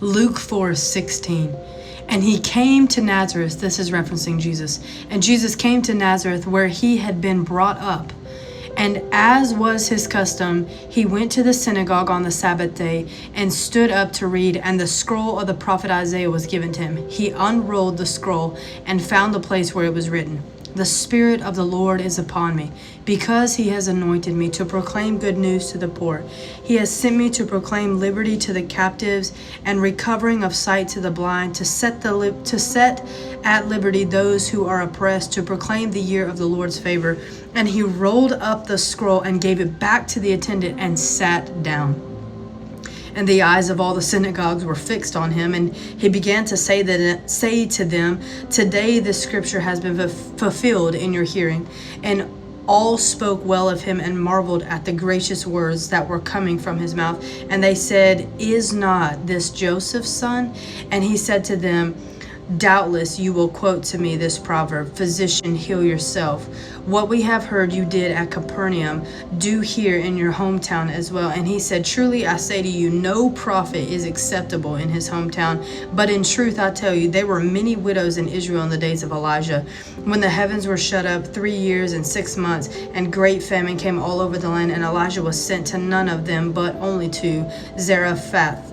Luke 4:16. And he came to Nazareth. This is referencing Jesus. And Jesus came to Nazareth where he had been brought up. And as was his custom, he went to the synagogue on the Sabbath day and stood up to read, and the scroll of the prophet Isaiah was given to him. He unrolled the scroll and found the place where it was written, "The Spirit of the Lord is upon me, because he has anointed me to proclaim good news to the poor. He has sent me to proclaim liberty to the captives and recovering of sight to the blind, to set at liberty those who are oppressed, to proclaim the year of the Lord's favor." And he rolled up the scroll and gave it back to the attendant and sat down. And the eyes of all the synagogues were fixed on him, and he began to say to them, "Today this scripture has been fulfilled in your hearing." And all spoke well of him and marveled at the gracious words that were coming from his mouth. And they said, "Is not this Joseph's son?" And he said to them, "Doubtless you will quote to me this proverb, 'Physician, heal yourself. What we have heard you did at Capernaum, do here in your hometown as well." And he said, "Truly I say to you, no prophet is acceptable in his hometown. But in truth I tell you, there were many widows in Israel in the days of Elijah, when the heavens were shut up 3 years and 6 months, and great famine came all over the land, and Elijah was sent to none of them, but only to Zarephath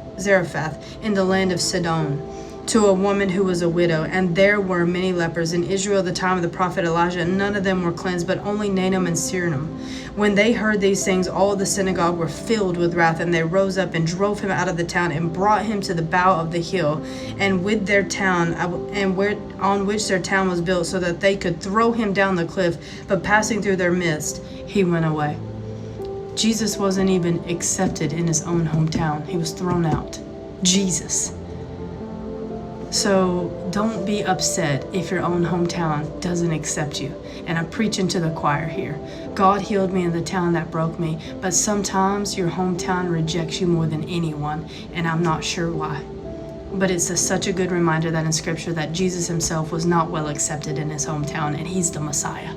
in the land of Sidon, to a woman who was a widow. And there were many lepers in Israel at the time of the prophet Elijah, and none of them were cleansed, but only Naaman and Syrian. When they heard these things, all the synagogue were filled with wrath, and they rose up and drove him out of the town and brought him to the bow of the hill, and with their town, on which their town was built, so that they could throw him down the cliff. But passing through their midst, he went away. Jesus wasn't even accepted in his own hometown. He was thrown out. Jesus. So don't be upset if your own hometown doesn't accept you. And I'm preaching to the choir here. God healed me in the town that broke me, but sometimes your hometown rejects you more than anyone, and I'm not sure why. But it's such a good reminder that in Scripture that Jesus himself was not well accepted in his hometown, and he's the Messiah.